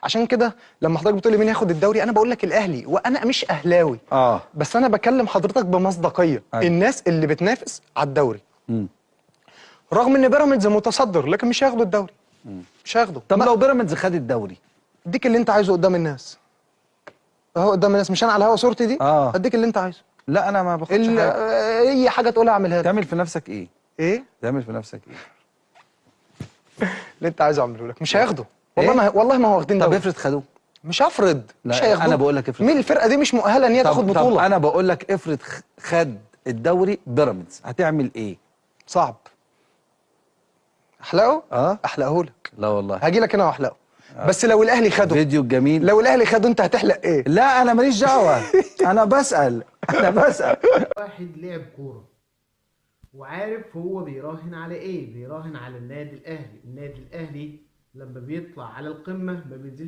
عشان كده لما حضرتك بتقول لي مين هياخد الدوري انا بقول لك الاهلي، وانا مش اهلاوي. بس انا بكلم حضرتك بمصداقيه. الناس اللي بتنافس على الدوري رغم ان بيراميدز متصدر لكن مش هياخدوا الدوري. مش هياخدوا. طب لو بيراميدز خد الدوري اديك اللي انت عايزه قدام الناس اهو، قدام الناس مش انا على الهوا صورتي دي. اديك اللي انت عايزه. لا انا ما باخدش حاجه. اي حاجه تقولها اعملها لك. تعمل في نفسك ايه؟ تعمل في نفسك ايه؟ اللي انت عايزه اعمله لك. مش هياخده والله ما هو واخدين دوري. طب افرض خدوه. مش هفرض. مش هياخدوه. انا بقول لك افرض. مين الفرقه دي مش مؤهله ان هي تاخد بطوله؟ طب انا بقول لك افرض خد الدوري بيراميدز هتعمل ايه؟ صعب. احلقه؟ احلقه لك. لا والله هاجي لك انا واحلقه. بس لو الاهلي خده. فيديو جميل. لو الاهلي خده انت هتحلق ايه؟ لا انا ماليش دعوه. انا بسال. واحد لعب كوره وعارف هو بيراهن على ايه. بيراهن على النادي الاهلي. النادي الاهلي لما بيطلع على القمه ما بينزلش